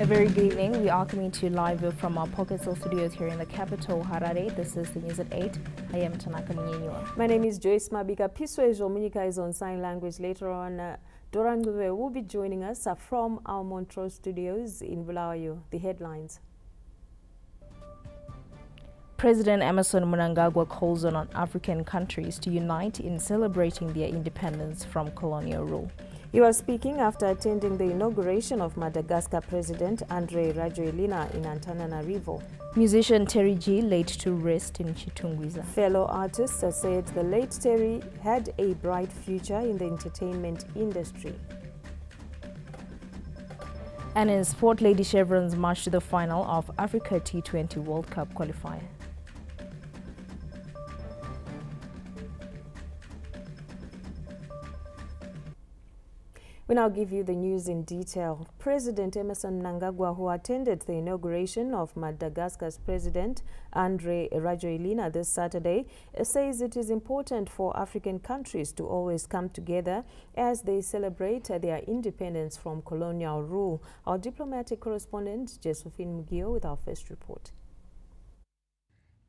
A very good evening. We are coming to you live from our Pocket Cell studios here in the capital, Harare. This is the news at 8. I am Tanaka Munyenyua. My name is Joyce Mabika. Piswe Jomunika is on sign language. Later on, Doran Nguve will be joining us from our Montreux studios in Bulawayo. The headlines. President Emmerson Mnangagwa calls on African countries to unite in celebrating their independence from colonial rule. He was speaking after attending the inauguration of Madagascar President Andre Rajoelina in Antananarivo. Musician Terry G laid to rest in Chitungwiza. Fellow artists said the late Terry had a bright future in the entertainment industry. And in sport, Lady Chevrons marched to the final of Africa T20 World Cup qualifier. We now give you the news in detail. President Emmerson Mnangagwa, who attended the inauguration of Madagascar's President Andre Rajoelina this Saturday, says it is important for African countries to always come together as they celebrate their independence from colonial rule. Our diplomatic correspondent, Josephine Mugio, with our first report.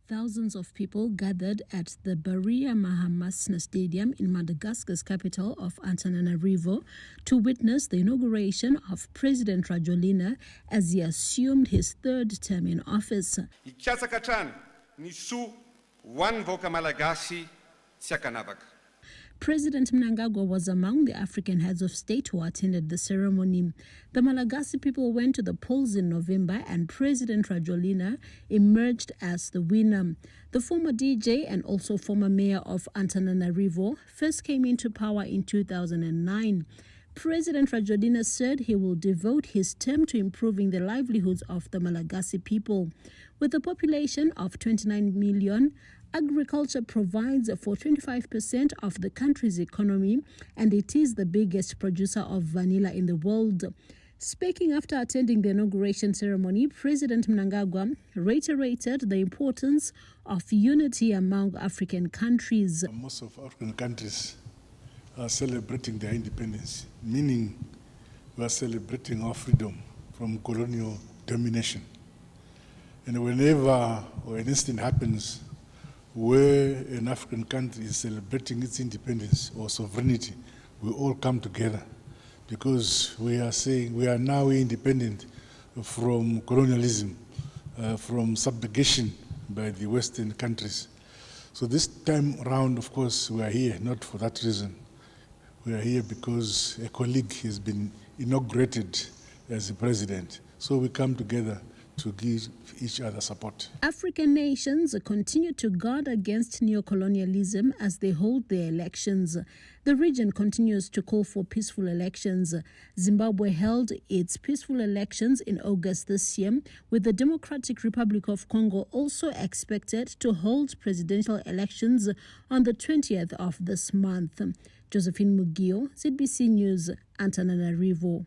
Thousands of people gathered at the Baria Mahamasna Stadium in Madagascar's capital of Antananarivo to witness the inauguration of President Rajoelina as he assumed his third term in office. President Mnangagwa was among the African heads of state who attended the ceremony. The Malagasy people went to the polls in November and President Rajoelina emerged as the winner. The former DJ and also former mayor of Antananarivo first came into power in 2009. President Rajoelina said he will devote his term to improving the livelihoods of the Malagasy people. With a population of 29 million, agriculture provides for 25% of the country's economy, and it is the biggest producer of vanilla in the world. Speaking after attending the inauguration ceremony, President Mnangagwa reiterated the importance of unity among African countries. Most of African countries are celebrating their independence, meaning we are celebrating our freedom from colonial domination. And whenever an incident happens where an African country is celebrating its independence or sovereignty, we all come together because we are saying we are now independent from colonialism, from subjugation by the Western countries. So this time around, of course, we are here not for that reason. We are here because a colleague has been inaugurated as the president. So we come together to give each other support. African nations continue to guard against neocolonialism as they hold their elections. The region continues to call for peaceful elections. Zimbabwe held its peaceful elections in August this year, with the Democratic Republic of Congo also expected to hold presidential elections on the 20th of this month. Josephine Mugio, ZBC News, Antananarivo.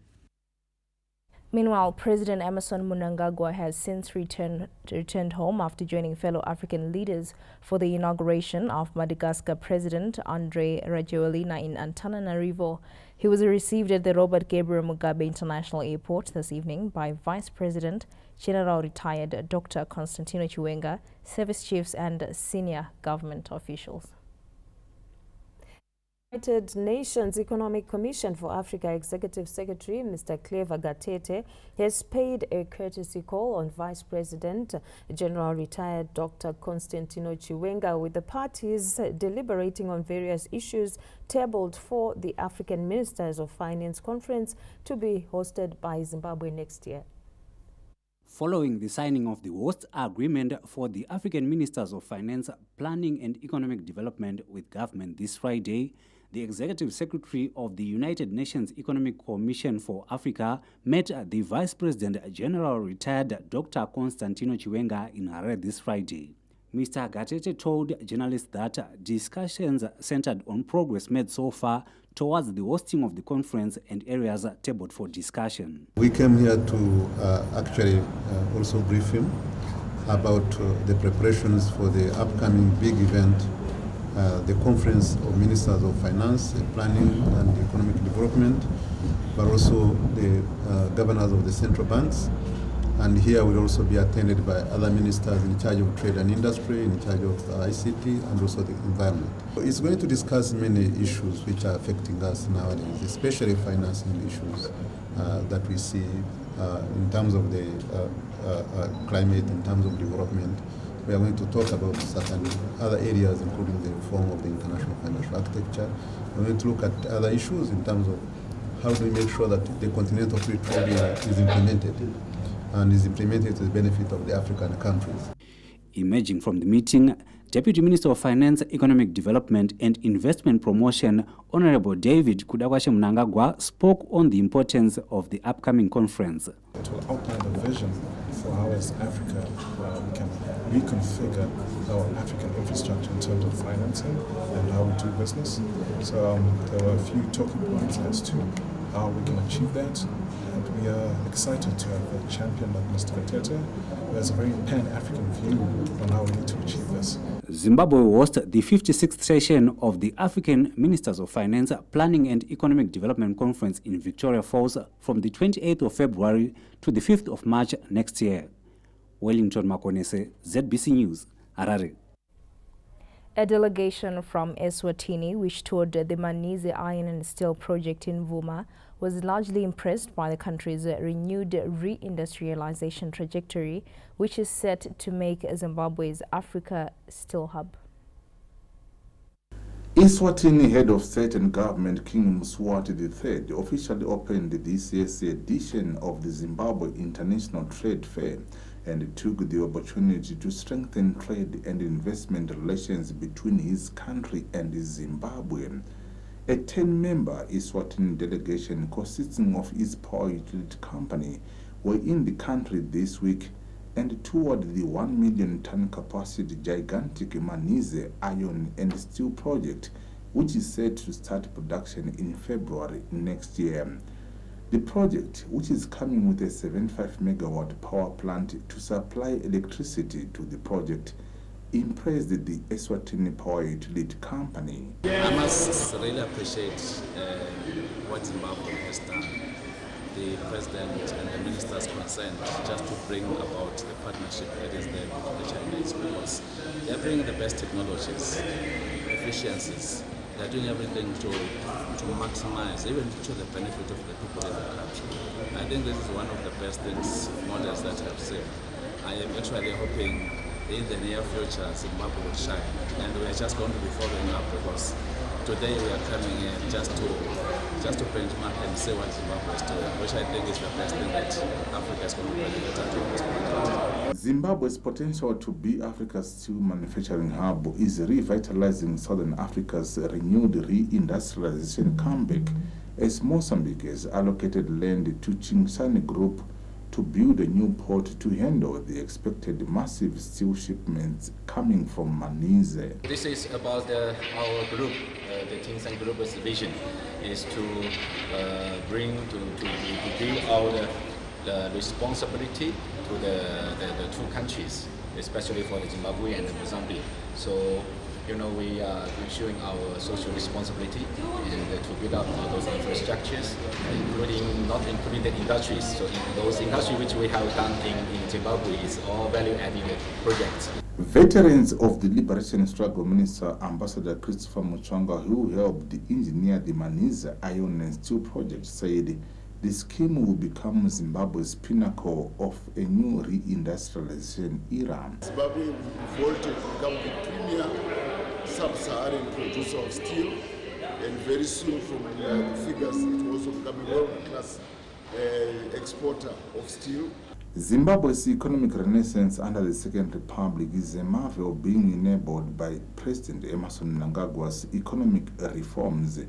Meanwhile, President Emmerson Mnangagwa has since returned home after joining fellow African leaders for the inauguration of Madagascar President Andre Rajoelina in Antananarivo. He was received at the Robert Gabriel Mugabe International Airport this evening by Vice President, General Retired Dr. Constantino Chiwenga, service chiefs and senior government officials. United Nations Economic Commission for Africa Executive Secretary Mr. Clever Gatete has paid a courtesy call on Vice President General Retired Dr. Constantino Chiwenga, with the parties deliberating on various issues tabled for the African Ministers of Finance Conference to be hosted by Zimbabwe next year. Following the signing of the host agreement for the African Ministers of Finance, Planning and Economic Development with government this Friday, the Executive Secretary of the United Nations Economic Commission for Africa met the Vice President General Retired Dr. Constantino Chiwenga in Harare this Friday. Mr. Gatete told journalists that discussions centered on progress made so far towards the hosting of the conference and areas tabled for discussion. We came here to actually also brief him about the preparations for the upcoming big event, the Conference of Ministers of Finance, Planning and Economic Development, but also the governors of the central banks. And here will also be attended by other ministers in charge of trade and industry, in charge of ICT, and also the environment. It's going to discuss many issues which are affecting us nowadays, especially financing issues that we see in terms of the climate, in terms of development. We are going to talk about certain other areas, including the reform of the international financial architecture. We're going to look at other issues in terms of how do we make sure that the Continental Free Trade is implemented, and is implemented to the benefit of the African countries. Emerging from the meeting, Deputy Minister of Finance, Economic Development and Investment Promotion, Honorable David Kudakwashe Mnangagwa, spoke on the importance of the upcoming conference. It will outline the vision for how as Africa we can reconfigure our African infrastructure in terms of financing and how we do business. So there were a few talking points as to how we can achieve that. And we are excited to have a champion like Mr. Matete, who has a very pan-African view on how we need to achieve this. Zimbabwe will host the 56th session of the African Ministers of Finance, Planning and Economic Development Conference in Victoria Falls from the 28th of February to the 5th of March next year. Wellington Makonese, ZBC News, Harare. A delegation from Eswatini, which toured the Manize Iron and Steel project in Vuma, was largely impressed by the country's renewed re-industrialization trajectory, which is set to make Zimbabwe's Africa Steel Hub. Eswatini Head of State and Government King Mswati III officially opened this year's edition of the Zimbabwe International Trade Fair and took the opportunity to strengthen trade and investment relations between his country and Zimbabwe. A 10-member Eswatini delegation consisting of his power-utility company were in the country this week and toured the 1 million ton capacity gigantic Manize Iron and Steel project, which is set to start production in February next year. The project, which is coming with a 75 megawatt power plant to supply electricity to the project, impressed the Eswatini Power Utility Company. I must really appreciate what Zimbabwe has done. The President and the Ministers concerned just to bring about the partnership that is there with the Chinese, because they are bringing the best technologies, efficiencies. They are doing everything to maximize, even to the benefit of the people in the country. I think this is one of the best things, models that I've seen. I am actually hoping in the near future Zimbabwe will shine, and we are just going to be following up, because today we are coming in just to benchmark and see what Zimbabwe is doing, which I think is the best thing that Africa is going to benefit out of this project. Zimbabwe's potential to be Africa's steel manufacturing hub is revitalizing Southern Africa's renewed re-industrialization comeback, as Mozambique has allocated land to Chingsani Group to build a new port to handle the expected massive steel shipments coming from Manize. This is about our group, the Chingsani Group's vision is to build out the responsibility to the two countries, especially for the Zimbabwe and the Mozambique. So, we are ensuring our social responsibility and to build up those infrastructures, not including the industries. So those industries which we have done in Zimbabwe is all value-added projects. Veterans of the Liberation Struggle Minister, Ambassador Christopher Muchwanga, who helped engineer the Manize Iron and Steel project, said the scheme will become Zimbabwe's pinnacle of a new re-industrialization era. Zimbabwe will be vaulted to become the premier sub-Saharan producer of steel, and very soon from the figures it will also become a world-class exporter of steel. Zimbabwe's economic renaissance under the Second Republic is a marvel being enabled by President Emmerson Mnangagwa's economic reforms.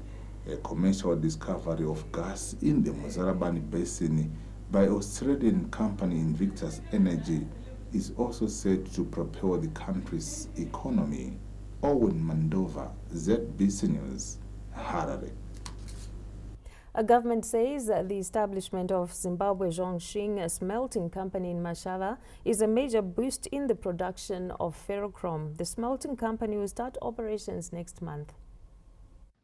A commercial discovery of gas in the Mozarabani Basin by Australian company Invictus Energy is also set to propel the country's economy. Owen Mandova, ZBC News, Harare. A government says that the establishment of Zimbabwe Zhongxing Smelting Company in Mashava is a major boost in the production of ferrochrome. The smelting company will start operations next month.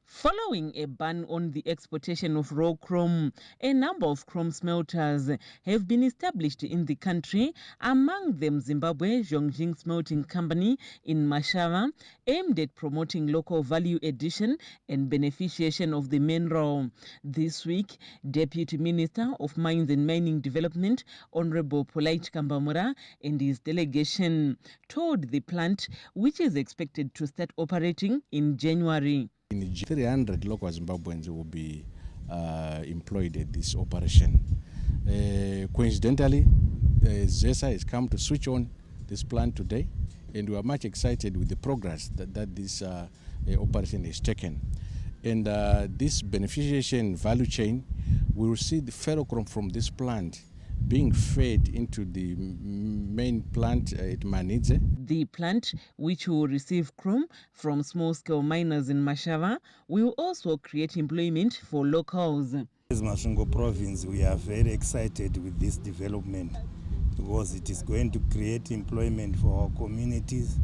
Following a ban on the exportation of raw chrome, a number of chrome smelters have been established in the country, among them Zimbabwe Zhongjing Smelting Company in Mashava, aimed at promoting local value addition and beneficiation of the mineral. This week, Deputy Minister of Mines and Mining Development, Honorable Polite Kambamura, and his delegation toured the plant, which is expected to start operating in January. 300 local Zimbabweans will be employed at this operation. Coincidentally, ZESA has come to switch on this plant today, and we are much excited with the progress that this operation has taken. And this beneficiation value chain, we will see the ferrochrome from this plant being fed into the main plant at Manidze. The plant, which will receive chrome from small-scale miners in Mashava, will also create employment for locals. As Masvingo province, we are very excited with this development because it is going to create employment for our communities.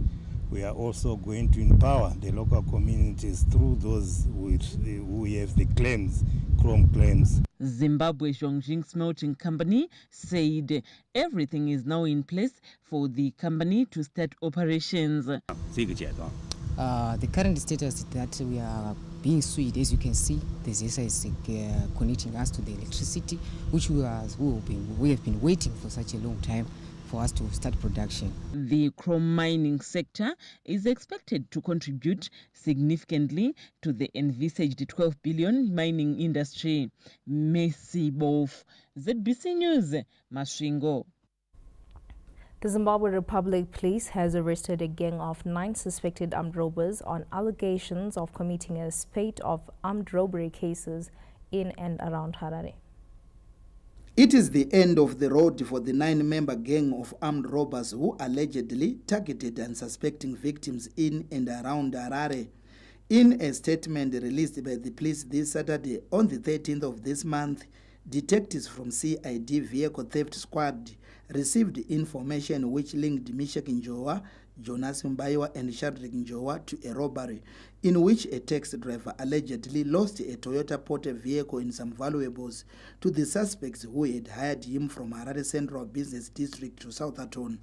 We are also going to empower the local communities through those who have the claims, chrome claims. Zimbabwe Zhongjing Smelting Company said everything is now in place for the company to start operations. The current status is that we are being sued. As you can see, the ZESA is connecting us to the electricity, which we have been waiting for such a long time for us to start production. The chrome mining sector is expected to contribute significantly to the envisaged 12 billion mining industry. Messi Bof, ZBC News, Masvingo. The Zimbabwe Republic Police has arrested a gang of 9 suspected armed robbers on allegations of committing a spate of armed robbery cases in and around Harare. It is the end of the road for the 9-member gang of armed robbers who allegedly targeted unsuspecting victims in and around Harare. In a statement released by the police this Saturday, on the 13th of this month, detectives from CID Vehicle Theft Squad received information which linked Mishak Njowa, Jonas Mbayiwa and Shadrack Njowa to a robbery in which a taxi driver allegedly lost a Toyota Porter vehicle and some valuables to the suspects who had hired him from Harare Central Business District to Southampton.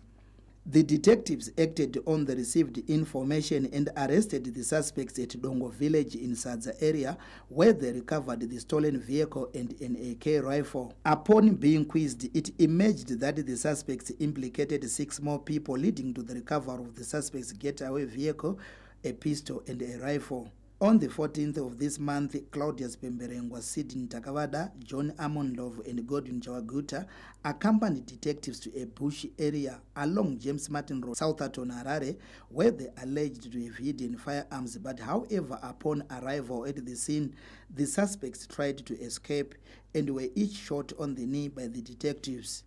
The detectives acted on the received information and arrested the suspects at Dongo village in Sadza area, where they recovered the stolen vehicle and an AK rifle. Upon being quizzed, it emerged that the suspects implicated 6 more people, leading to the recovery of the suspects' getaway vehicle, a pistol and a rifle. On the 14th of this month, Claudius Pemberengwa, Sidney Takavada, John Amonlov and Godwin Chawaguta accompanied detectives to a bush area along James Martin Road, Southampton, Harare, where they alleged to have hidden firearms. But however, upon arrival at the scene, the suspects tried to escape and were each shot on the knee by the detectives.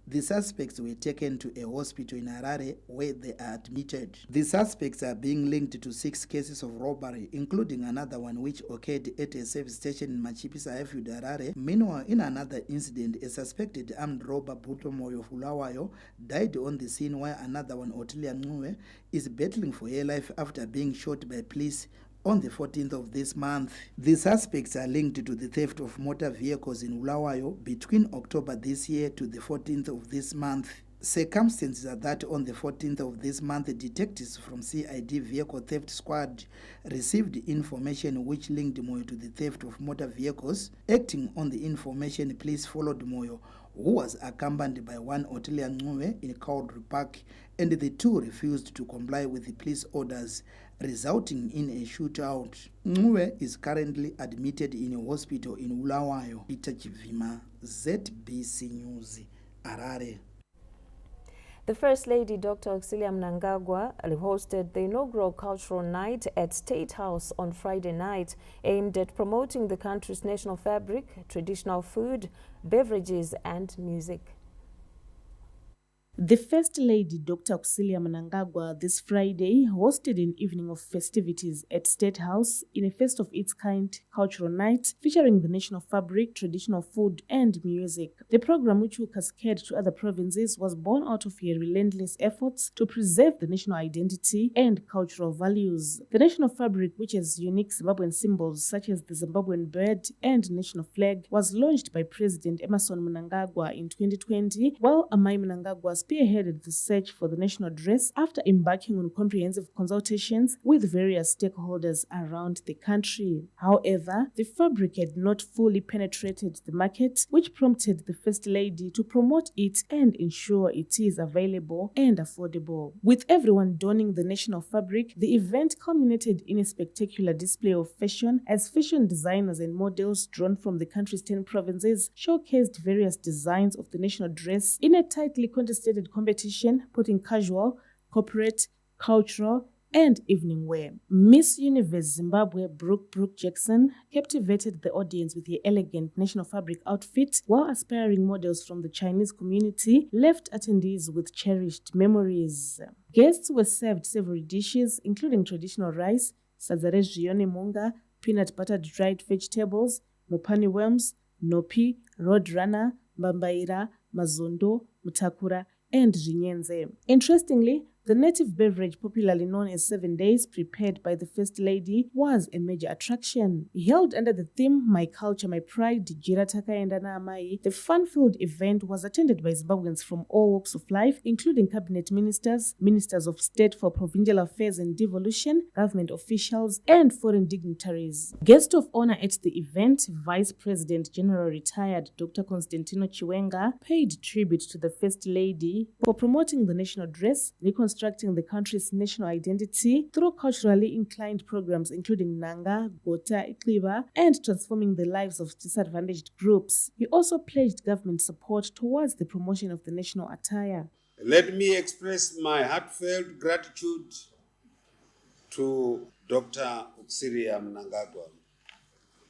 The suspects were taken to a hospital in Harare where they are admitted. The suspects are being linked to 6 cases of robbery, including another one which occurred at a service station in Machipisa Airfield, Harare. Meanwhile, in another incident, a suspected armed robber, Butomoyo Fulawayo, died on the scene, while another one, Otilia Nwe, is battling for her life after being shot by police on the 14th of this month. The suspects are linked to the theft of motor vehicles in Ulawayo between October this year to the 14th of this month. Circumstances are that on the 14th of this month, detectives from CID Vehicle Theft Squad received information which linked Moyo to the theft of motor vehicles. Acting on the information, police followed Moyo, who was accompanied by one Otilia Nwe in Cowdrey Park, and the 2 refused to comply with the police orders, resulting in a shootout. Nwe is currently admitted in a hospital in Ulawayo. Peter Chivima, ZBC News, Harare. The First Lady, Dr. Auxilia Mnangagwa, hosted the inaugural cultural night at State House on Friday night, aimed at promoting the country's national fabric, traditional food, beverages and music. The First Lady, Dr. Kusilia Mnangagwa, this Friday hosted an evening of festivities at State House in a first-of-its-kind cultural night featuring the national fabric, traditional food, and music. The program, which will cascade to other provinces, was born out of her relentless efforts to preserve the national identity and cultural values. The national fabric, which has unique Zimbabwean symbols such as the Zimbabwean bird and national flag, was launched by President Emmerson Mnangagwa in 2020, while Amai Mnangagwa spearheaded the search for the national dress after embarking on comprehensive consultations with various stakeholders around the country. However, the fabric had not fully penetrated the market, which prompted the First Lady to promote it and ensure it is available and affordable. With everyone donning the national fabric, the event culminated in a spectacular display of fashion as fashion designers and models drawn from the country's 10 provinces showcased various designs of the national dress in a tightly contested competition, putting casual, corporate, cultural, and evening wear. Miss Universe Zimbabwe Brooke Jackson captivated the audience with her elegant national fabric outfit, while aspiring models from the Chinese community left attendees with cherished memories. Guests were served savory dishes, including traditional rice, sazare zvione munga, peanut butter dried vegetables, mopani worms, nopi, roadrunner, mbambaira, mazondo, mutakura, and zvinyenze. Interestingly, the native beverage, popularly known as 7 Days, prepared by the First Lady, was a major attraction. Held under the theme My Culture, My Pride, Jira Takaendana Amai, the fun-filled event was attended by Zimbabweans from all walks of life, including cabinet ministers, ministers of state for provincial affairs and devolution, government officials, and foreign dignitaries. Guest of honor at the event, Vice President General Retired Dr. Constantino Chiwenga, paid tribute to the First Lady for promoting the national dress, reconstructing the country's national identity through culturally inclined programs including Nanga, Gota, Ikliba, and transforming the lives of disadvantaged groups. He also pledged government support towards the promotion of the national attire. Let me express my heartfelt gratitude to Dr. Kusilia Mnangagwa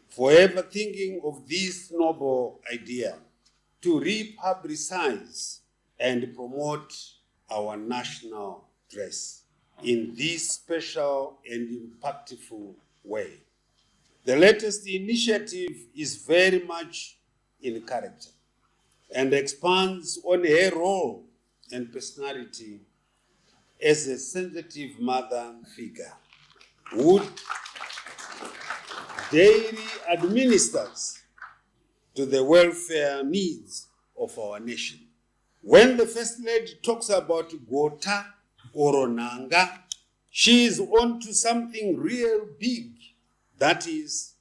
for ever thinking of this noble idea to republicize and promote our national dress in this special and impactful way. The latest initiative is very much in character and expands on her role and personality as a sensitive mother figure who daily administers to the welfare needs of our nation. When the First Lady talks about Gota or Nanga, she is on to something real big. That is,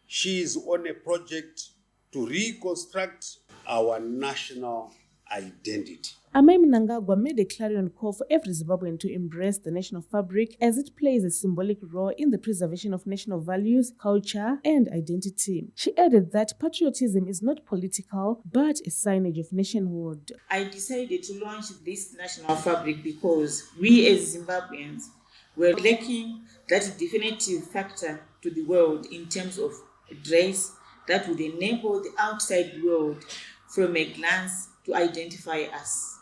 she is on a project to reconstruct our national identity. Amai Mnangagwa made a clarion call for every Zimbabwean to embrace the national fabric as it plays a symbolic role in the preservation of national values, culture, and identity. She added that patriotism is not political, but a signage of nationhood. I decided to launch this national fabric because we as Zimbabweans were lacking that definitive factor to the world in terms of dress that would enable the outside world from a glance to identify us.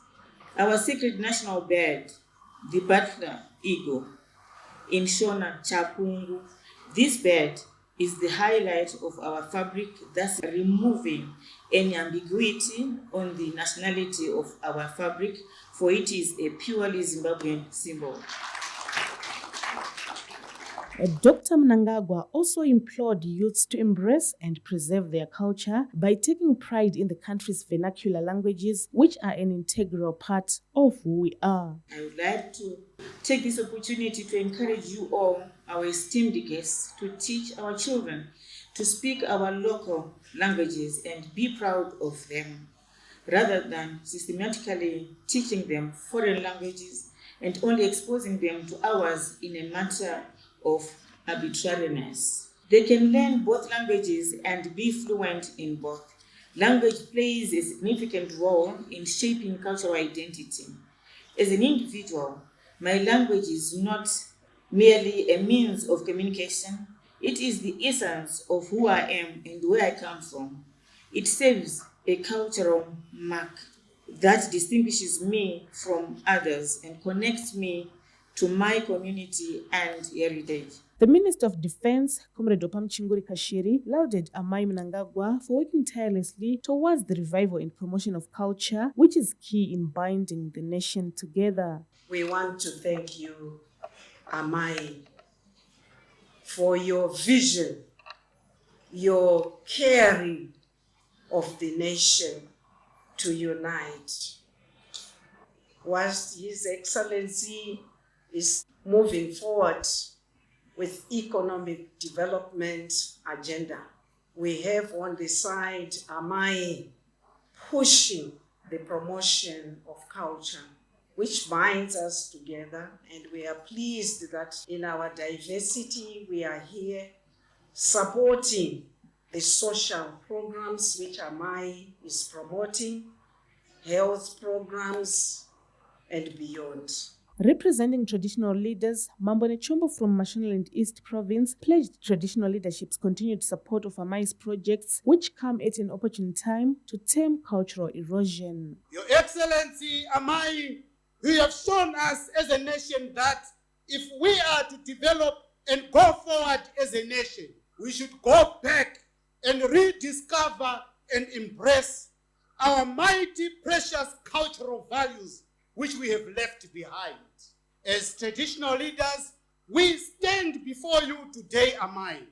Our sacred national bird, the butler eagle, in Shona Chapungu, this bird is the highlight of our fabric, thus removing any ambiguity on the nationality of our fabric, for it is a purely Zimbabwean symbol. Dr. Mnangagwa also implored youths to embrace and preserve their culture by taking pride in the country's vernacular languages, which are an integral part of who we are. I would like to take this opportunity to encourage you all, our esteemed guests, to teach our children to speak our local languages and be proud of them, rather than systematically teaching them foreign languages and only exposing them to ours in a matter of arbitrariness. They can learn both languages and be fluent in both. Language plays a significant role in shaping cultural identity. As an individual, my language is not merely a means of communication, it is the essence of who I am and where I come from. It serves a cultural mark. that distinguishes me from others and connects me to my community and heritage. The Minister of Defense, Comrade Opam Chinguri Kashiri, lauded Amai Mnangagwa for working tirelessly towards the revival and promotion of culture, which is key in binding the nation together. We want to thank you, Amai, for your vision, your caring of the nation to unite. Whilst His Excellency is moving forward with economic development agenda, we have on the side Amai pushing the promotion of culture, which binds us together, and we are pleased that in our diversity we are here supporting the social programs which Amai is promoting, health programs, and beyond. Representing traditional leaders, Mambone Chombo from Mashonaland East Province pledged traditional leadership's continued support of Amai's projects, which come at an opportune time to tame cultural erosion. Your Excellency, Amai, you have shown us as a nation that if we are to develop and go forward as a nation, we should go back and rediscover and embrace our mighty, precious cultural values which we have left behind. As traditional leaders, we stand before you today, Amai,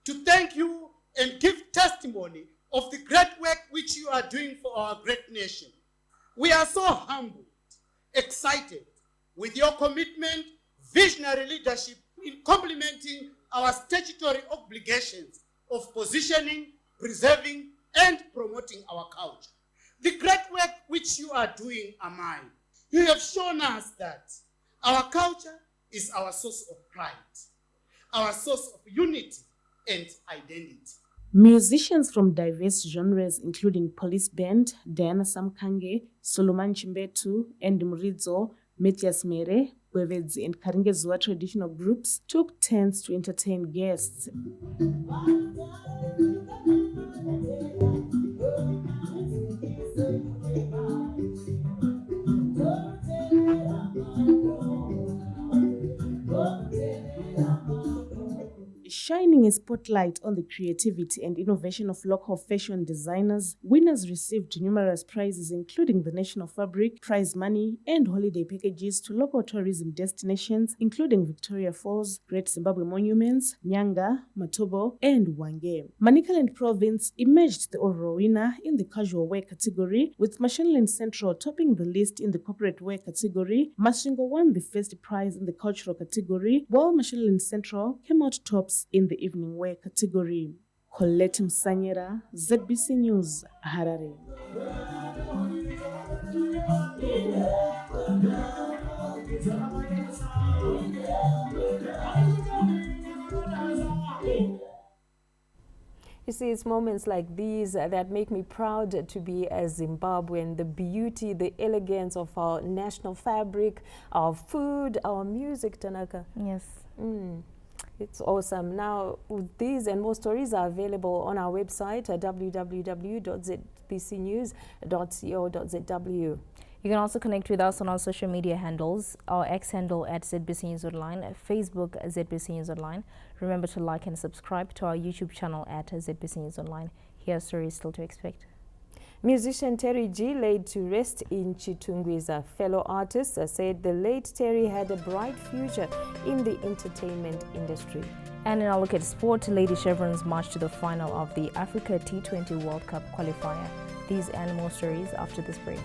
to thank you and give testimony of the great work which you are doing for our great nation. We are so humbled, excited with your commitment, visionary leadership in complementing our statutory obligations of positioning, preserving, and promoting our culture. The great work which you are doing, Amai, you have shown us that our culture is our source of pride, our source of unity and identity. Musicians from diverse genres, including Police Band, Diana Samkange, Solomon Chimbetu, and Murizo, Metias Mere, Bwevedzi, and Karingezwa traditional groups took turns to entertain guests. Shining a spotlight on the creativity and innovation of local fashion designers, winners received numerous prizes including the national fabric, prize money, and holiday packages to local tourism destinations including Victoria Falls, Great Zimbabwe Monuments, Nyanga, Matobo, and Wange. Manicaland Province emerged the overall winner in the casual wear category, with Mashonaland Central topping the list in the corporate wear category. Masvingo won the first prize in the cultural category, while Mashonaland Central came out tops in the evening wear category. Colette Msanyera, ZBC News, Harare. You see, it's moments like these that make me proud to be a Zimbabwean. The beauty, the elegance of our national fabric, our food, our music, Tanaka. Yes. It's awesome. Now, these and more stories are available on our website at www.zbcnews.co.zw. You can also connect with us on our social media handles, our X handle at ZBC News Online, Facebook ZBC News Online. Remember to like and subscribe to our YouTube channel at ZBC News Online. Here are stories still to expect. Musician Terry G laid to rest in Chitungwiza. Fellow artists said the late Terry had a bright future in the entertainment industry. And in our look at sport, Lady Chevrons marched to the final of the Africa T20 World Cup qualifier. These and more stories after this break.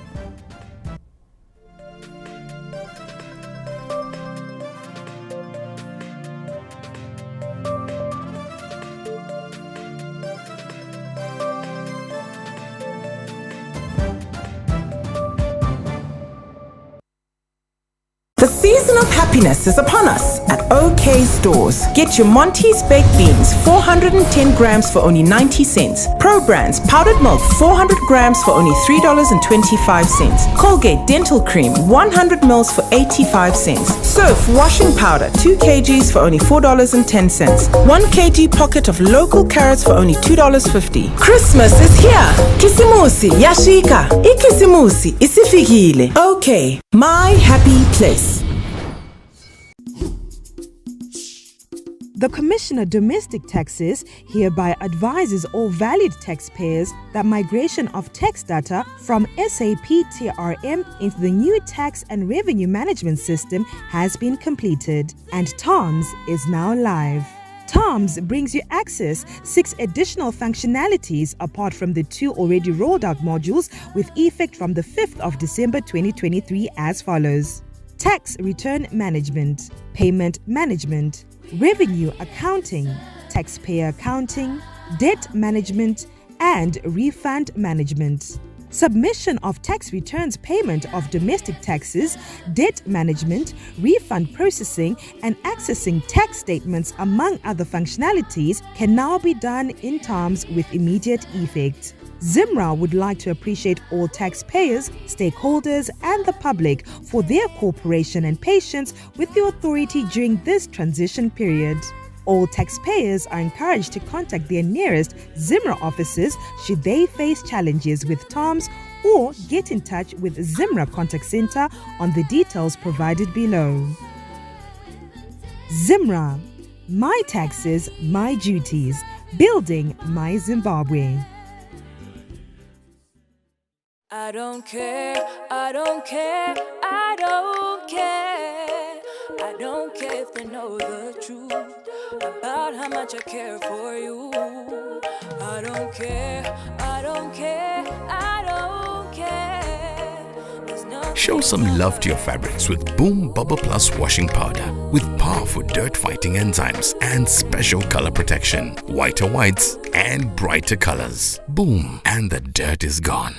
The season of happiness is upon us at OK Stores. Get your Monty's baked beans, 410 grams for only 90 cents. Pro Brands powdered milk, 400 grams for only $3.25. Colgate dental cream, 100 mils for 85 cents. Surf washing powder, 2 kgs for only $4.10. 1 kg pocket of local carrots for only $2.50. Christmas is here. Kisimusi yashika. Ikisimusi isifikile. OK, my happy place. The Commissioner Domestic Taxes hereby advises all valid taxpayers that migration of tax data from SAP TRM into the new tax and revenue management system has been completed, and TOMS is now live. TOMS brings you access 6 additional functionalities apart from the 2 already rolled out modules with effect from the 5th of December 2023 as follows: Tax Return Management, Payment Management, Revenue Accounting, Taxpayer Accounting, Debt Management, and Refund Management. Submission of tax returns, payment of domestic taxes, debt management, refund processing, and accessing tax statements, among other functionalities, can now be done in TOMS with immediate effect. ZIMRA would like to appreciate all taxpayers, stakeholders, and the public for their cooperation and patience with the authority during this transition period. All taxpayers are encouraged to contact their nearest ZIMRA offices should they face challenges with TOMS, or get in touch with ZIMRA Contact Center on the details provided below. ZIMRA, my taxes, my duties, building my Zimbabwe. I don't care, I don't care, I don't care. I don't care if they know the truth about how much I care for you. I don't care, I don't care, I don't care. Show some love to your fabrics with Boom Bubble Plus washing powder with powerful dirt-fighting enzymes and special color protection, whiter whites and brighter colors. Boom, and the dirt is gone.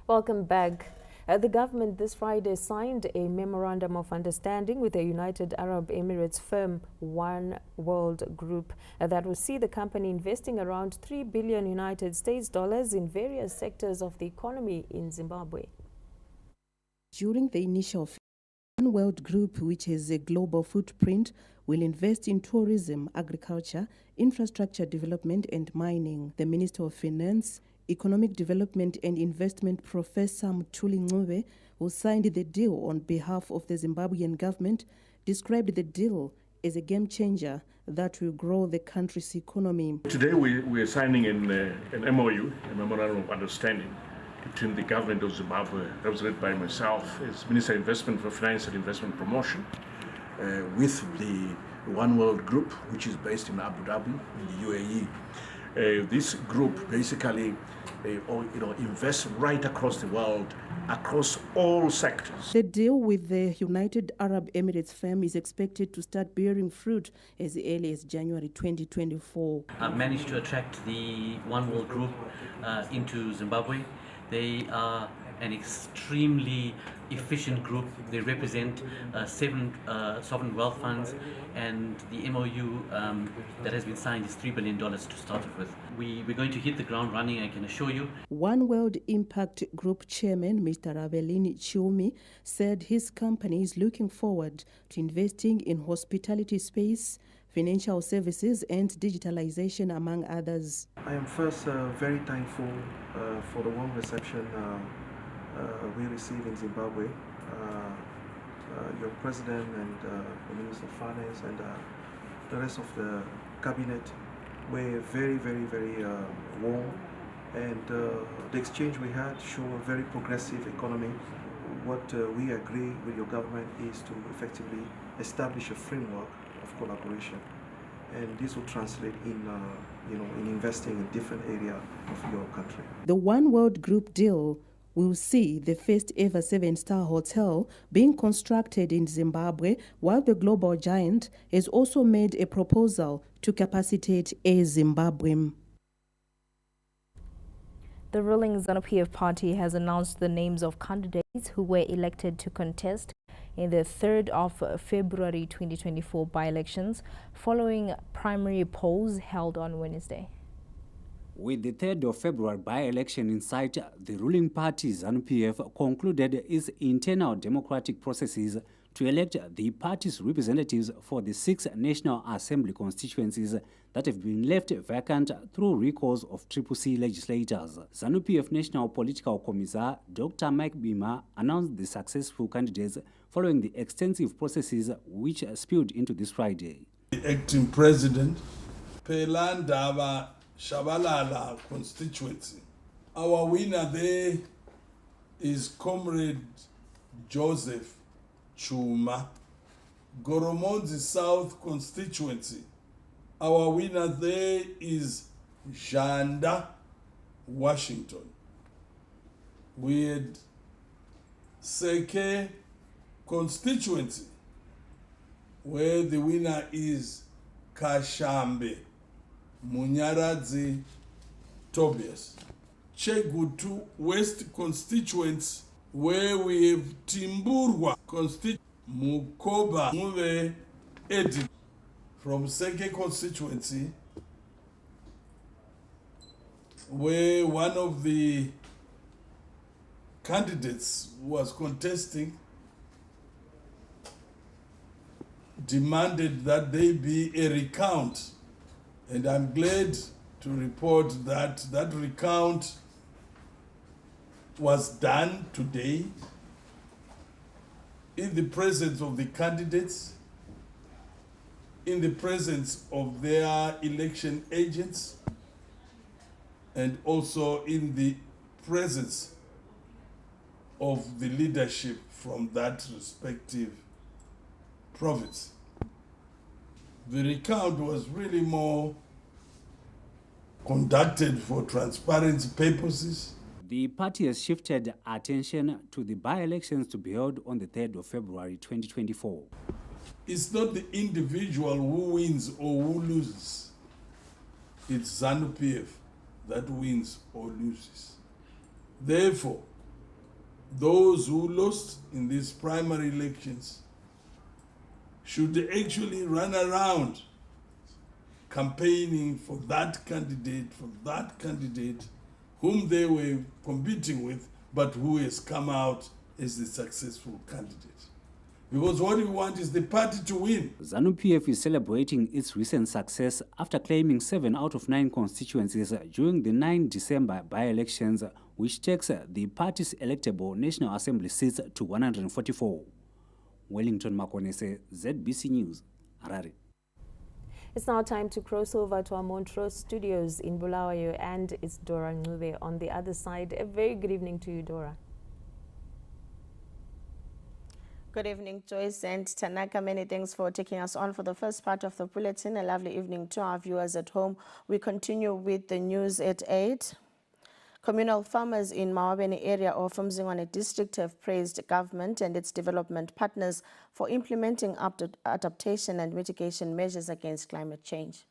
Welcome back. The government this Friday signed a memorandum of understanding with the United Arab Emirates firm One World Group that will see the company investing around $3 billion United States dollars in various sectors of the economy in Zimbabwe. During the initial phase, One World Group, which has a global footprint, will invest in tourism, agriculture, infrastructure development and mining. The Minister of Finance, Economic Development and Investment, Professor Mthuli Ncube, who signed the deal on behalf of the Zimbabwean government, described the deal as a game changer that will grow the country's economy. Today we are signing an MOU, a Memorandum of Understanding, between the government of Zimbabwe, represented by myself as Minister of Investment for Finance and Investment Promotion, with the One World Group, which is based in Abu Dhabi, in the UAE. This group basically invests right across the world, across all sectors. The deal with the United Arab Emirates firm is expected to start bearing fruit as early as January 2024. I've managed to attract the One World Group into Zimbabwe. They are an extremely efficient group. They represent 7 sovereign wealth funds, and the MOU that has been signed is $3 billion to start off with. We're going to hit the ground running, I can assure you. One World Impact Group Chairman, Mr. Ravelini Chiumi, said his company is looking forward to investing in hospitality space, financial services and digitalization, among others. I am first very thankful for the warm reception we received in Zimbabwe. Your president and the Minister of Finance and the rest of the cabinet were very, very, very warm, and the exchange we had showed a very progressive economy. What we agree with your government is to effectively establish a framework of collaboration, and this will translate in in investing in different area of your country. The One World Group deal will see the first ever 7-star hotel being constructed in Zimbabwe, while the global giant has also made a proposal to capacitate Air Zimbabwe. The ruling ZANU-PF party has announced the names of candidates who were elected to contest in the 3rd of February 2024 by-elections following primary polls held on Wednesday. With the 3rd of February by-election in sight, the ruling party ZANU-PF concluded its internal democratic processes to elect the party's representatives for the 6 National Assembly constituencies that have been left vacant through recalls of CCC legislators. ZANU-PF National Political Commissar Dr. Mike Bima announced the successful candidates following the extensive processes which spilled into this Friday. The acting president, INDABA Shabalala constituency. Our winner there is Comrade Joseph Chuma. Goromonzi South constituency. Our winner there is Janda Washington. We had Seke constituency, where the winner is Kashambe Munyaradzi Tobias. Chegutu West constituency, where we have Timburwa constituency, Mukoba Muve Edi. From Seke constituency, where one of the candidates who was contesting demanded that there be a recount, and I'm glad to report that that recount was done today in the presence of the candidates, in the presence of their election agents, and also in the presence of the leadership from that respective province. The recount was really more conducted for transparency purposes. The party has shifted attention to the by-elections to be held on the 3rd of February 2024. It's not the individual who wins or who loses. It's ZANU-PF that wins or loses. Therefore, those who lost in these primary elections should actually run around campaigning for that candidate whom they were competing with, but who has come out as the successful candidate. Because what we want is the party to win. ZANU-PF is celebrating its recent success after claiming 7 out of 9 constituencies during the 9 December by-elections, which takes the party's electable National Assembly seats to 144. Wellington Makonese, ZBC News, Harare. It's now time to cross over to our Montrose studios in Bulawayo, and it's Dora Ncube on the other side. A very good evening to you, Dora. Good evening, Joyce and Tanaka. Many thanks for taking us on for the first part of the bulletin. A lovely evening to our viewers at home. We continue with the news at 8. Communal farmers in Mawabeni area of Mzingwane district have praised government and its development partners for implementing adaptation and mitigation measures against climate change.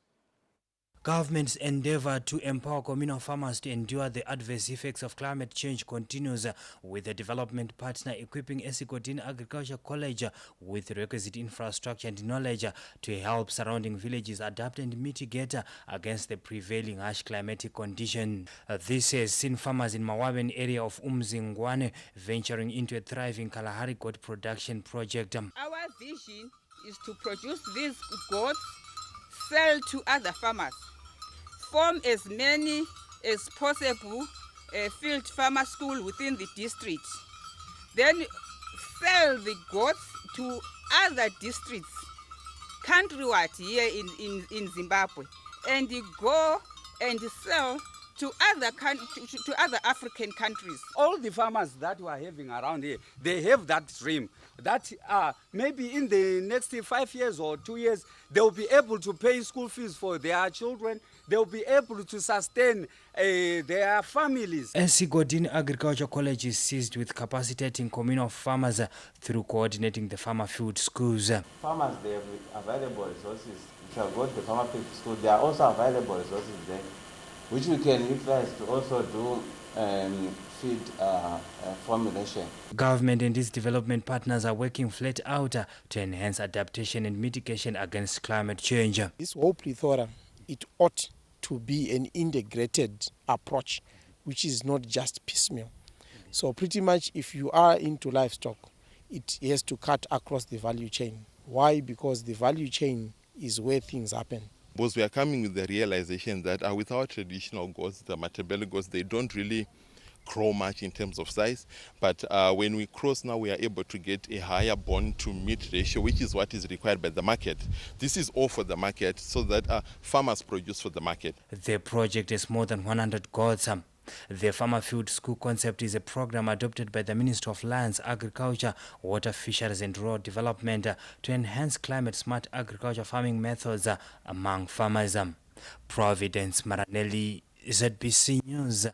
Government's endeavor to empower communal farmers to endure the adverse effects of climate change continues, with the development partner equipping Esigodin Agriculture College with requisite infrastructure and knowledge to help surrounding villages adapt and mitigate against the prevailing harsh climatic condition. This has seen farmers in Mawaben area of Mzingwane venturing into a thriving Kalahari goat production project. Our vision is to produce these goats, sell to other farmers, form as many as possible field farmer school within the district, then sell the goats to other districts countrywide here in Zimbabwe, and go and sell to other African countries. All the farmers that we are having around here, they have that dream that maybe in the next 5 years or 2 years, they will be able to pay school fees for their children. They will be able to sustain their families. Esigodini Agriculture College is seized with capacitating communal farmers through coordinating the farmer field schools. Farmers, they have available resources. If you have got the farmer field school, there are also available resources there, which we can utilize to also do feed formulation. Government and its development partners are working flat out to enhance adaptation and mitigation against climate change. This whole plethora, it ought to be an integrated approach, which is not just piecemeal. So pretty much if you are into livestock, it has to cut across the value chain. Why? Because the value chain is where things happen. Because we are coming with the realization that with our traditional goats, the Matabele goats, they don't really grow much in terms of size, but when we cross now, we are able to get a higher bone to meat ratio, which is what is required by the market. This is all for the market, so that farmers produce for the market. The project has more than 100 goats. The Farmer Field School concept is a program adopted by the Ministry of Lands, Agriculture, Water, Fisheries and Rural Development to enhance climate-smart agriculture farming methods among farmers. Providence Maranelli, ZBC News.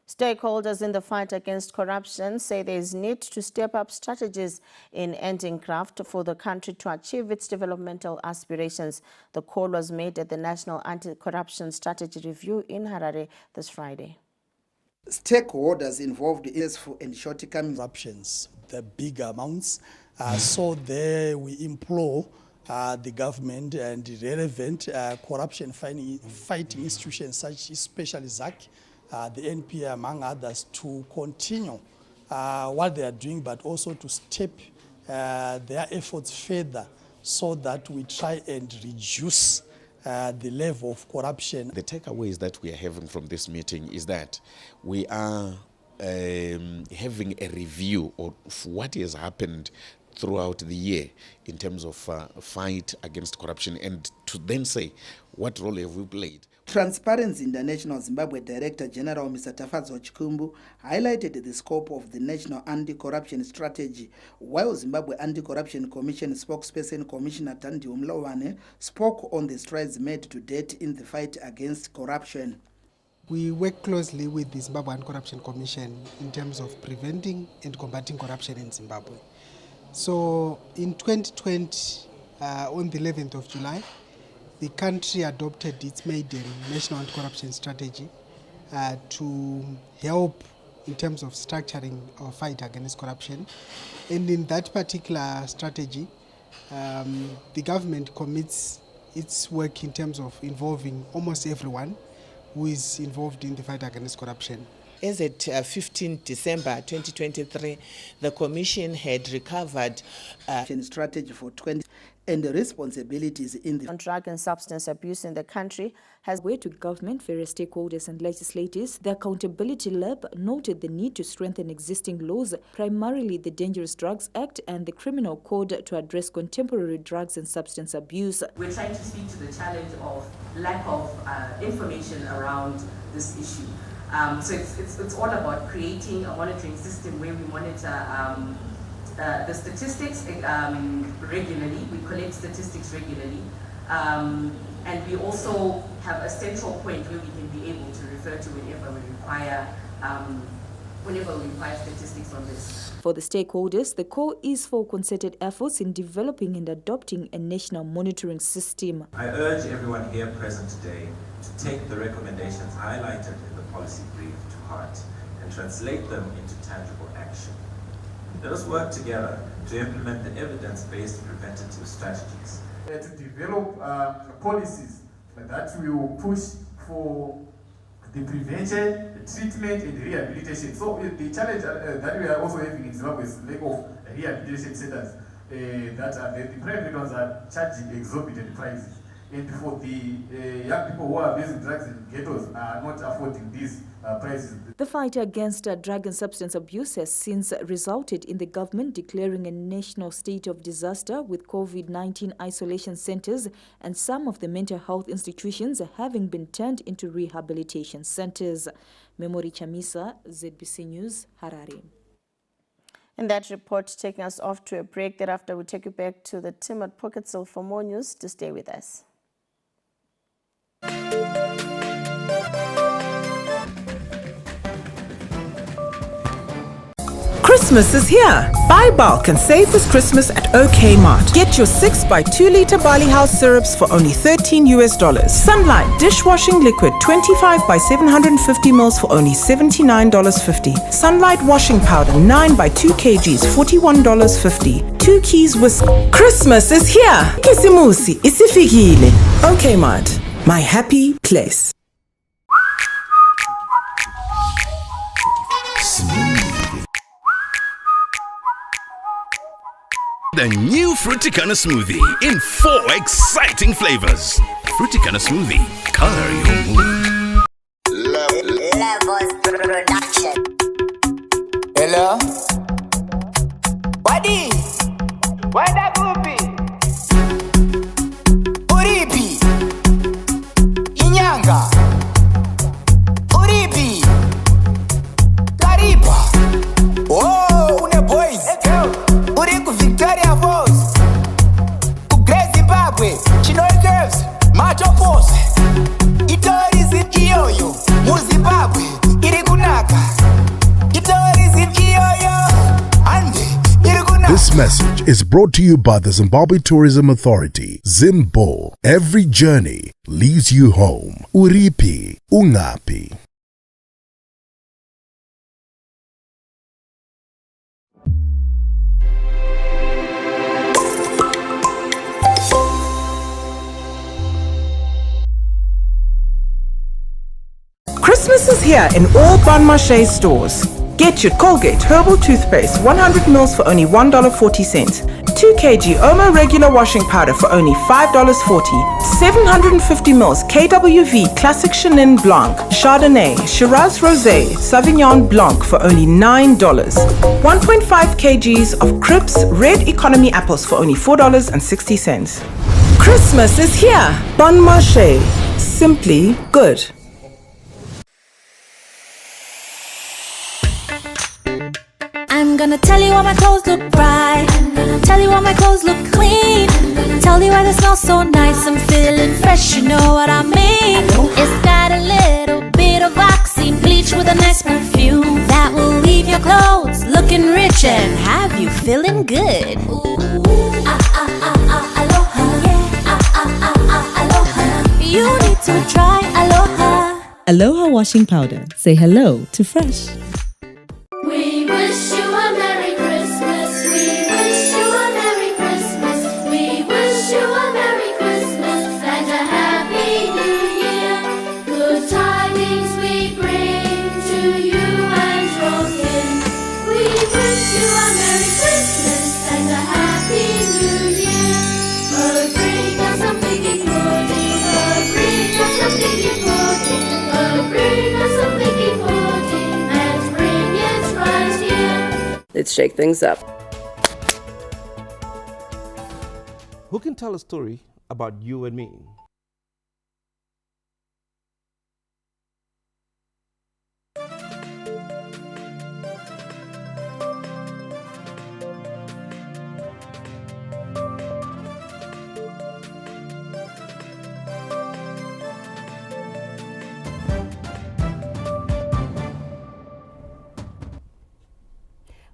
Stakeholders in the fight against corruption say there is need to step up strategies in ending graft for the country to achieve its developmental aspirations. The call was made at the National Anti-Corruption Strategy Review in Harare this Friday. Stakeholders involved in and shortcomings corruptions, the big amounts. So there we implore the government and the relevant corruption fighting institutions such as especially ZAC, the NPA among others, to continue what they are doing, but also to step their efforts further so that we try and reduce the level of corruption. The takeaways that we are having from this meeting is that we are having a review of what has happened throughout the year in terms of fight against corruption, and to then say what role have we played. Transparency International Zimbabwe Director General Mr. Tafadzo Chikumbu highlighted the scope of the National Anti-Corruption Strategy, while Zimbabwe Anti-Corruption Commission spokesperson Commissioner Tandi Umlawane spoke on the strides made to date in the fight against corruption. We work closely with the Zimbabwe Anti-Corruption Commission in terms of preventing and combating corruption in Zimbabwe. So in 2020, on the 11th of July, the country adopted its maiden National Anti-Corruption Strategy to help in terms of structuring our fight against corruption. And in that particular strategy, the government commits its work in terms of involving almost everyone who is involved in the fight against corruption. As at 15 December 2023, the Commission had recovered strategy for 20 and the responsibilities in the drug and substance abuse in the country has way to government, various stakeholders and legislators. The Accountability Lab noted the need to strengthen existing laws, primarily the Dangerous Drugs Act and the Criminal Code, to address contemporary drugs and substance abuse. We're trying to speak to the challenge of lack of information around this issue. So it's all about creating a monitoring system where we monitor the statistics regularly. We collect statistics regularly. And we also have a central point where we can be able to refer to whenever we require statistics on this. For the stakeholders, the call is for concerted efforts in developing and adopting a national monitoring system. I urge everyone here present today to take the recommendations highlighted in the policy brief to heart and translate them into tangible action. Let us work together to implement the evidence-based preventative strategies. To develop policies that will push for the prevention, the treatment, and the rehabilitation. So the challenge that we are also having in Zimbabwe is lack of rehabilitation centers. The private ones are charging exorbitant prices. And for the young people who are using drugs in ghettos are not affording these prices. The fight against drug and substance abuse has since resulted in the government declaring a national state of disaster, with COVID-19 isolation centers and some of the mental health institutions having been turned into rehabilitation centers. Memory Chamisa, ZBC News, Harare. And that report taking us off to a break. Thereafter, we'll take you back to the team at Pocketsville for more news. To stay with us. Christmas is here. Buy bulk and save this Christmas at OK Mart. Get your 6 by 2 liter barley house syrups for only $13 US. Sunlight dishwashing liquid 25 by 750 mils for only $79.50. Sunlight washing powder 9 by 2 kgs $41.50. 2 keys whisk. Christmas is here. Kisimusi isifikile. OK Mart, my happy place. The new Fruticana smoothie in 4 exciting flavors. Fruticana smoothie, color your mood. Levels production. Hello? Wadi? Wada gupi? Uripi? Inyanga? Uripi? Kariba? Oh, une boys. Uriku Victoria Falls. Ugrezi Zimbabwe. Chinoi Girls. Macho Force. Itorizim Iyoyo. Mu Zimbabwe. Irikunaka. Itorizim Iyoyo. Ande. Irikunaka. This message is brought to you by the Zimbabwe Tourism Authority. Zimbo. Every journey leads you home. Uripi. Ungapi. Christmas is here in all Bon Marché stores. Get your Colgate Herbal Toothpaste 100 mils for only $1.40. 2 kg Omo Regular Washing Powder for only $5.40. 750 mils KWV Classic Chenin Blanc, Chardonnay, Shiraz Rosé, Sauvignon Blanc for only $9. 1.5 kgs of Crips Red Economy Apples for only $4.60. Christmas is here. Bon Marché. Simply good. I'm gonna tell you why my clothes look bright. I'm gonna tell you why my clothes look clean. I'm gonna tell you why they smell so nice. I'm feeling fresh, you know what I mean. It's got a little bit of oxy bleach with a nice perfume that will leave your clothes looking rich and have you feeling good. Aloha, yeah. Aloha. You need to try Aloha. Aloha washing powder. Say hello to fresh. We wish you a Merry Christmas. We wish you a Merry Christmas. We wish you a Merry Christmas and a Happy New Year. Good tidings we bring to you and your kin. We wish you a Merry Christmas and a Happy New Year. Bring us some piggy pudding. Bring us some piggy pudding. Bring us some piggy pudding. And bring it right here. Let's shake things up. Who can tell a story about you and me?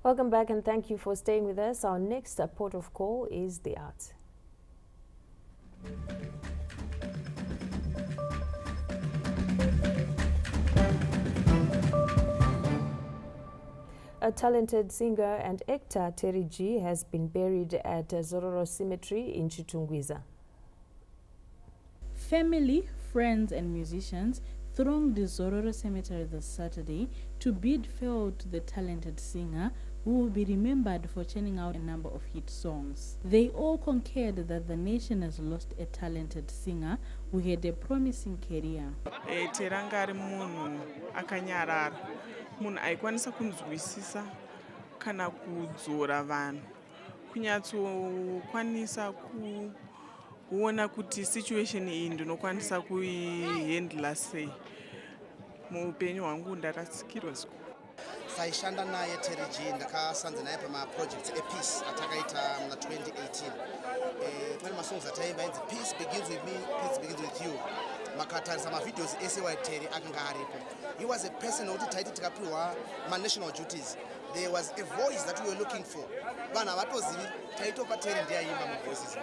Welcome back and thank you for staying with us. Our next port of call is the arts. A talented singer and actor, Terry G, has been buried at Zororo Cemetery in Chitungwiza. Family, friends and musicians thronged the Zororo Cemetery this Saturday to bid farewell to the talented singer who will be remembered for churning out a number of hit songs. They all concurred that the nation has lost a talented singer who had a promising career. Teranga ari munhu akanyarara, munhu aikwanisa kunzwisisa kana kudzora vanhu, kunyatsokwanisa kuona kuti situation iyi ndinokwanisa kuihandla sei. Muupenyu hwangu ndarasikirwa zvikuru. Saishanda naye Terry G ndakasanza naye pamaprojects epeace atakaita muna 2018. Pane masongs ataimba inzi Peace Begins With Me, Peace Begins With You. Makatarisa mavideos ese wa Terry akanga aripo. He was a person who taiti tikapiwa national duties. There was a voice that we were looking for. Vana vatozivi taito pa Terry ndiye aimba mu voices wa.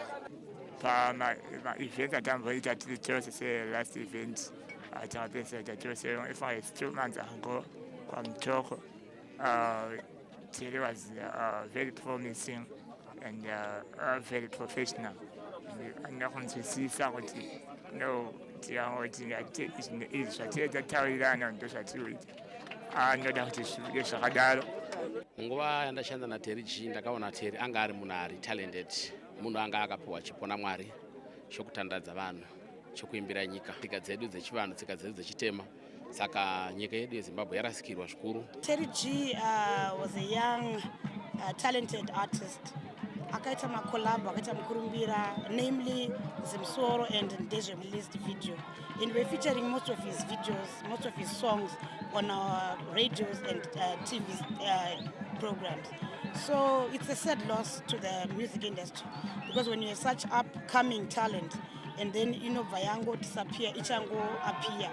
Events atamboita tiri chose se last event. Atapesa chose if I 2 months ago. Talk, Terry was very promising and very professional. And I want to see something. No, the is a Taurian and those are two. I know that is Shadaro. Nguva yandashanda na Terry G ndakaona Terry anga ari munhu ari talented, munhu anga akapiwa chipona Mwari chokutandadza vanhu, chokuimbira nyika, tsika dzedu dzechivanhu, tsika dzedu dzechitema. Saka nyika yedu yeZimbabwe yarasikirwa zvikuru. Terry G was a young talented artist. Akaita makolab, akaita mukurumbira, namely Zimsoro and Ndeje released video. And we're featuring most of his videos, most of his songs on our radios and TV programs. So it's a sad loss to the music industry because when you have such upcoming talent and then Vayango disappear, Ichango appear.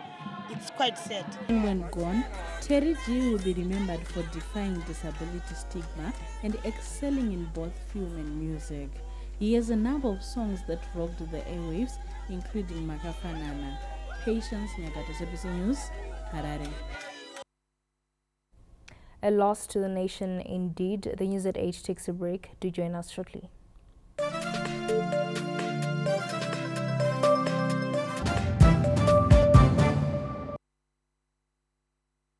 It's quite sad. When gone, Terry G will be remembered for defying disability stigma and excelling in both film and music. He has a number of songs that rocked the airwaves, including Makafanana. Patience Nyagato, SABC News, Harare. A loss to the nation indeed. The news at 8 takes a break. Do join us shortly.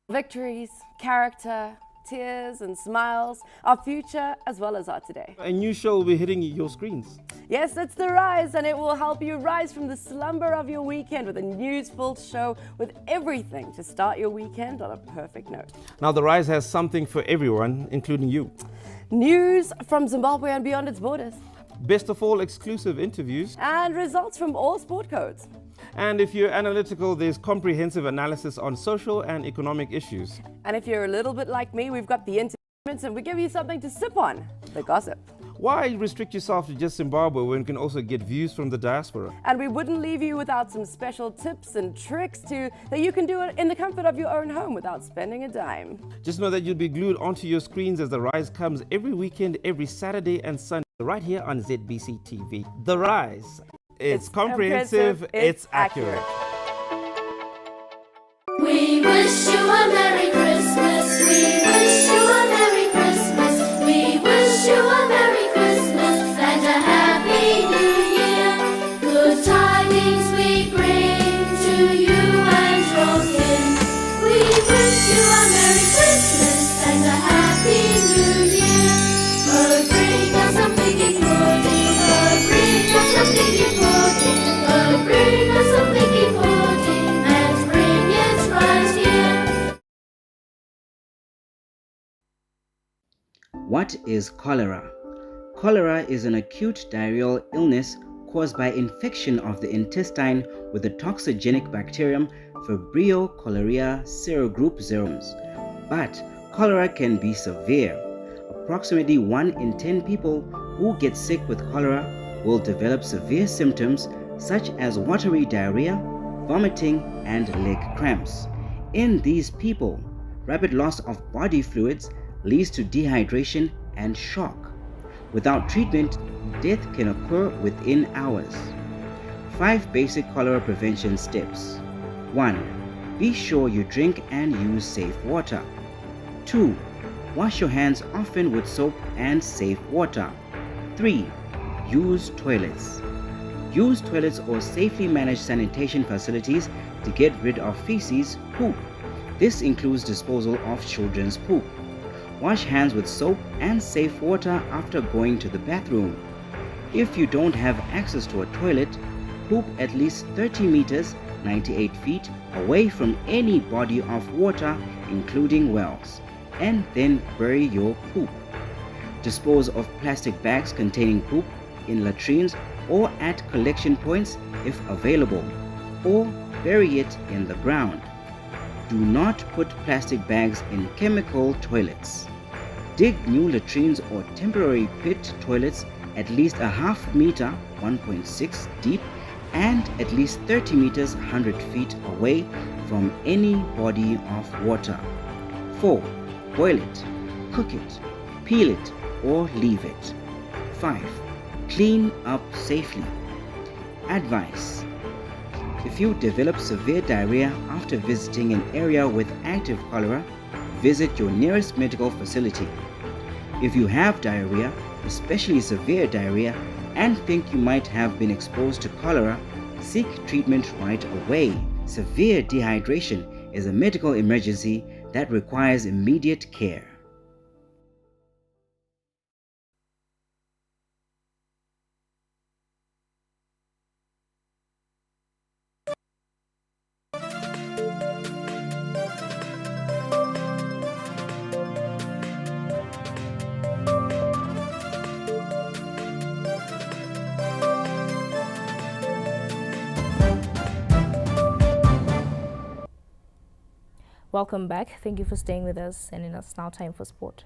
Victories, character, tears and smiles, our future as well as our today. A new show will be hitting your screens. Yes, it's The Rise, and it will help you rise from the slumber of your weekend with a news-filled show with everything to start your weekend on a perfect note. Now, The Rise has something for everyone, including you. News from Zimbabwe and beyond its borders. Best of all, exclusive interviews. And results from all sport codes. And if you're analytical, there's comprehensive analysis on social and economic issues. And if you're a little bit like me, we've got the entertainment and we give you something to sip on, the gossip. Why restrict yourself to just Zimbabwe when you can also get views from the diaspora? And we wouldn't leave you without some special tips and tricks that you can do it in the comfort of your own home without spending a dime. Just know that you'll be glued onto your screens as The Rise comes every weekend, every Saturday and Sunday, right here on ZBC TV. The Rise. It's comprehensive, it's accurate. We wish you a Merry Christmas. We wish you a Merry Christmas. We wish you a Merry Christmas and a Happy New Year. Good tidings we bring to you and your kin. We wish you a Merry Christmas and a Happy New Year. Oh, bring us some piggy pudding. Oh, bring us some piggy pudding. Oh, bring us some piggy pudding and bring it right here. What is cholera? Cholera is an acute diarrheal illness caused by infection of the intestine with the toxigenic bacterium Vibrio cholerae serogroup 0. But cholera can be severe. Approximately 1 in 10 people who get sick with cholera will develop severe symptoms such as watery diarrhea, vomiting, and leg cramps. In these people, rapid loss of body fluids leads to dehydration and shock. Without treatment, death can occur within hours. 5 basic cholera prevention steps. 1. Be sure you drink and use safe water. 2. Wash your hands often with soap and safe water. 3. Use toilets. Use toilets or safely managed sanitation facilities to get rid of feces, poop. This includes disposal of children's poop. Wash hands with soap and safe water after going to the bathroom. If you don't have access to a toilet, poop at least 30 meters, 98 feet away from any body of water, including wells, and then bury your poop. Dispose of plastic bags containing poop in latrines or at collection points if available, or bury it in the ground. Do not put plastic bags in chemical toilets. Dig new latrines or temporary pit toilets at least a half meter, 1.6 deep, and at least 30 meters, 100 feet away from any body of water. 4. Boil it, cook it, peel it, or leave it. 5. Clean up safely. Advice: if you develop severe diarrhea after visiting an area with active cholera, visit your nearest medical facility. If you have diarrhea, especially severe diarrhea, and think you might have been exposed to cholera, seek treatment right away. Severe dehydration is a medical emergency that requires immediate care. Welcome back. Thank you for staying with us, and it's now time for sport.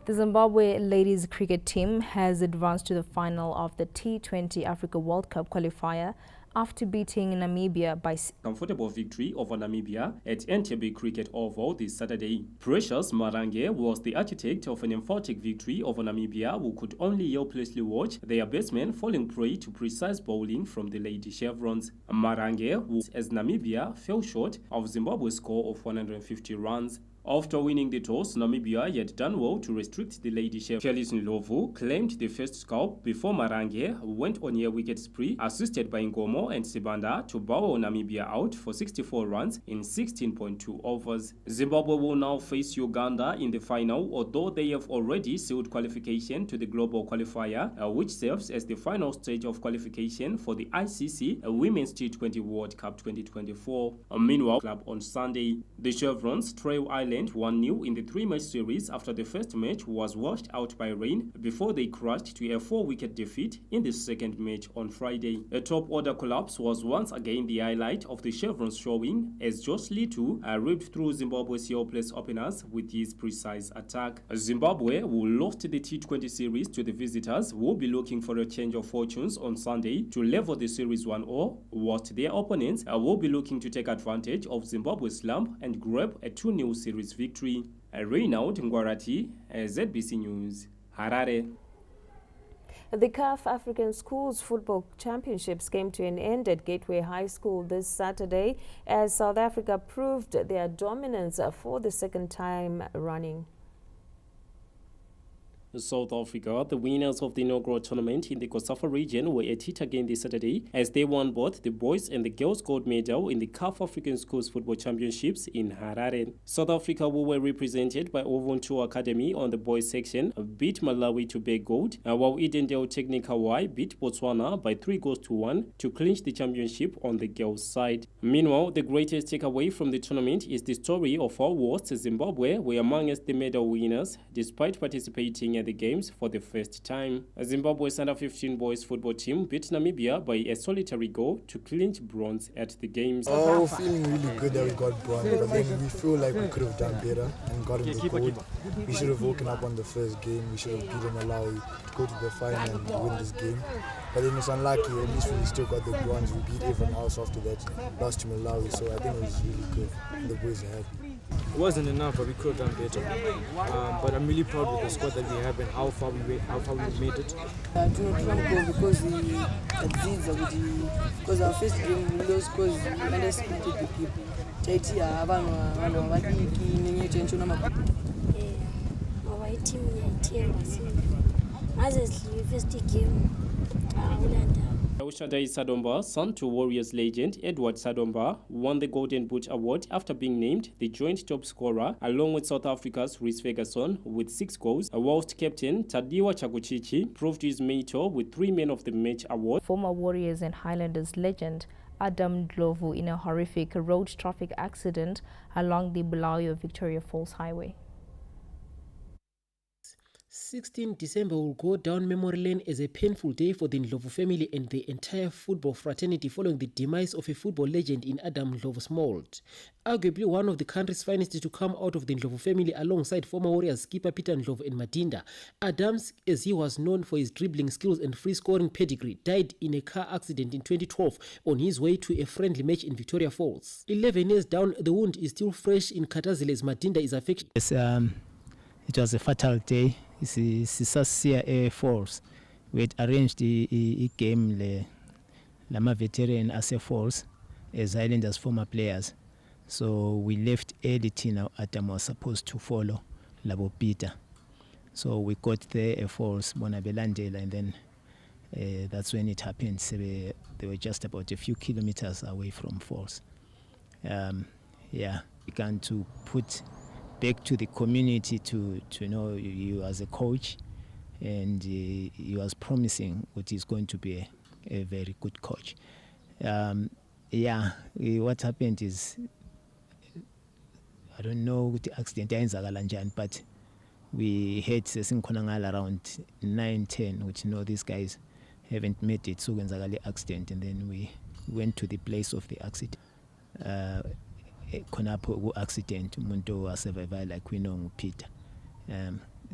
The Zimbabwe ladies cricket team has advanced to the final of the T20 Africa World Cup qualifier after beating Namibia by comfortable victory over Namibia at NHAU Cricket Oval this Saturday. Precious Marange was the architect of an emphatic victory over Namibia, who could only helplessly watch their batsmen falling prey to precise bowling from the Lady Chevrons. Marange, who as Namibia fell short of Zimbabwe's score of 150 runs. After winning the toss, Namibia had done well to restrict the Lady Chef. Felis Ndlovu claimed the first scalp before Marange went on a wicket spree, assisted by Ngomo and Sibanda, to bowl Namibia out for 64 runs in 16.2 overs. Zimbabwe will now face Uganda in the final, although they have already sealed qualification to the global qualifier, which serves as the final stage of qualification for the ICC Women's T20 World Cup 2024. Meanwhile, club on Sunday, the Chevrons trail Ireland 1-0 in the 3-match series after the first match was washed out by rain before they crashed to a 4-wicket defeat in the second match on Friday. A top-order collapse was once again the highlight of the Chevrons showing, as Josh Litu ripped through Zimbabwe's helpless openers with his precise attack. Zimbabwe, who lost the T20 series to the visitors, will be looking for a change of fortunes on Sunday to level the series 1-0, whilst their opponents will be looking to take advantage of Zimbabwe's slump and grab a 2-0 series victory. Reynold Ngwarati, ZBC News, Harare. The CAF African Schools Football Championships came to an end at Gateway High School this Saturday as South Africa proved their dominance for the second time running. South Africa, the winners of the inaugural tournament in the Kosafa region, were at it again this Saturday as they won both the boys and the girls gold medal in the CAF African Schools Football Championships in Harare. South Africa, who were represented by Ovuntu Academy on the boys section, beat Malawi to beg gold, while Edendale Technical Y beat Botswana by 3-1 to clinch the championship on the girls' side. Meanwhile, the greatest takeaway from the tournament is the story of how West Zimbabwe were amongst the medal winners despite participating at the games for the first time. Zimbabwe's under-15 boys football team beat Namibia by a solitary goal to clinch bronze at the games. Oh, feeling really good that we got bronze, but then we feel like we could have done better and gotten the gold. We should have woken up on the first game. We should have beaten Malawi to go to the final and win this game. But then it's unlucky, at least we still got the bronze. We beat everyone else after that, lost to Malawi, so I think it was really good. The boys are happy. It wasn't enough, but we could have done better. But I'm really proud with the squad that we have and how far we made it. Because our first game we lost because we underestimated the people. Our team first game, Ulanda Ushadai Sadomba, son to Warriors legend Edward Sadomba, won the Golden Boot Award after being named the joint top scorer along with South Africa's Rhys Ferguson with 6 goals, whilst captain Tadiwa Chakuchichi proved his mentor with 3 Men of the Match award. Former Warriors and Highlanders legend Adam Ndlovu in a horrific road traffic accident along the Bulawayo-Victoria Falls Highway. 16 December will go down memory lane as a painful day for the Ndlovu family and the entire football fraternity following the demise of a football legend in Adam Ndlovu's mold. Arguably one of the country's finest to come out of the Ndlovu family alongside former Warriors skipper Peter Ndlovu and Madinda. Adams, as he was known for his dribbling skills and free-scoring pedigree, died in a car accident in 2012 on his way to a friendly match in Victoria Falls. 11 years down, the wound is still fresh in Katazile as Madinda is affected. Yes, it was a fatal day. It's Sisassia Air Force. We had arranged a game Lama veteran as a force as Highlanders former players. So we left early Tina Adam was supposed to follow Labo Peter. So we got there a force Bonabelandela and then that's when it happened. So they were just about a few kilometers away from Falls. Yeah, began to put back to the community to know you as a coach, and he was promising that he's going to be a very good coach. What happened is, I don't know the accident, but we had Sesinkonangal around 9-10, which these guys haven't made it, so the accident, and then we went to the place of the accident. Accident umuntu wasurvive like we know Peter.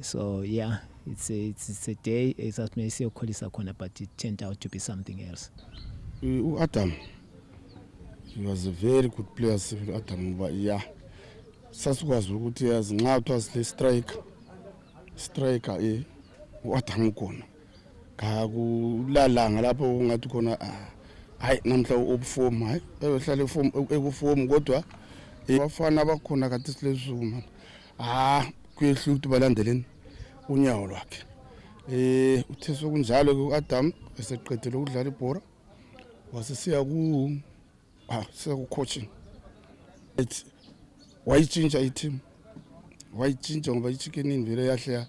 So yeah, it's a day but it turned out to be something else. Adam, he was a very good player. Adam, but yeah, sasikwazi ukuthi yazi nxa kuthiwa striker Adam khona kakulalanga lapho ungathi khona hayi namhla ubuform hayi ehlala ebuform kodwa bafana bakhona kade silezuma kuyehluka ukuthi balandeleni unyawo lwakhe uthe sokunjalo ke uAdam eseqedile ukudlala ibhola wasesiya ku coaching wayitshintsha i-team wayitshintsha ngoba ichicken vele yahle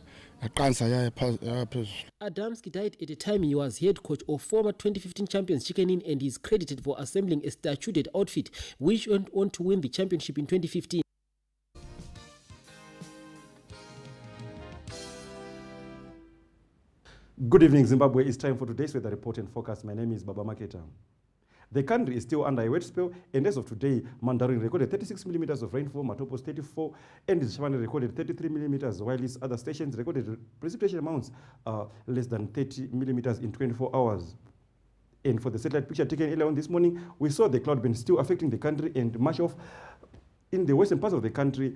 Adamski died at a time he was head coach of former 2015 champions Chicken Inn and is credited for assembling a statuted outfit which went on to win the championship in 2015. Good evening, Zimbabwe. It's time for today's weather report and forecast. My name is Baba Maketa. The country is still under a wet spell, and as of today, Mandarin recorded 36 millimeters of rainfall, Matopos 34, and Shavane recorded 33 millimeters, while its other stations recorded precipitation amounts less than 30 millimeters in 24 hours. And for the satellite picture taken earlier on this morning, we saw the cloud band still affecting the country and much of in the western parts of the country,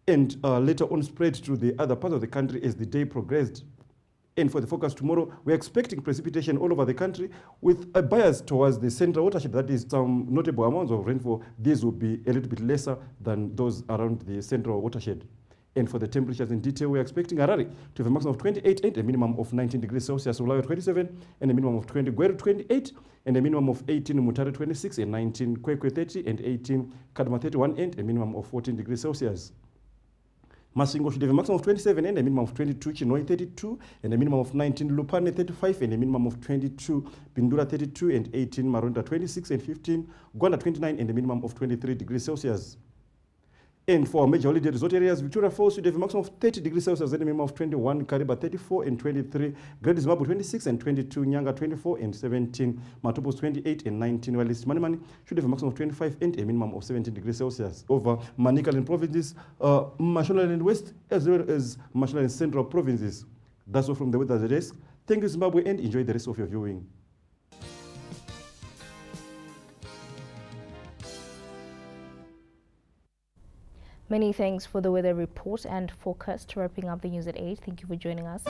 and later on spread to the other parts of the country as the day progressed. And for the forecast tomorrow, we're expecting precipitation all over the country with a bias towards the central watershed. That is some notable amounts of rainfall. These will be a little bit lesser than those around the central watershed. And for the temperatures in detail, we're expecting Harare to have a maximum of 28 and a minimum of 19 degrees Celsius, Bulawayo 27 and a minimum of 20, Gweru 28 and a minimum of 18, Mutare 26 and 19, Kwekwe 30 and 18, Kadama 31 and a minimum of 14 degrees Celsius. Masingo should have a maximum of 27 and a minimum of 22, Chinoi 32 and a minimum of 19, Lupane 35 and a minimum of 22, Pindura 32 and 18, Maronda 26 and 15, Gwanda 29 and a minimum of 23 degrees Celsius. And for major holiday resort areas, Victoria Falls should have a maximum of 30 degrees Celsius and a minimum of 21, Kariba 34 and 23, Great Zimbabwe 26 and 22, Nyanga 24 and 17, Matopos 28 and 19, while East Manimani should have a maximum of 25 and a minimum of 17 degrees Celsius. Over Manicaland provinces, Mashonaland West as well as Mashonaland Central provinces. That's all from the weather desk. Thank you, Zimbabwe, and enjoy the rest of your viewing. Many thanks for the weather report and forecast. Wrapping up the news at 8. Thank you for joining us.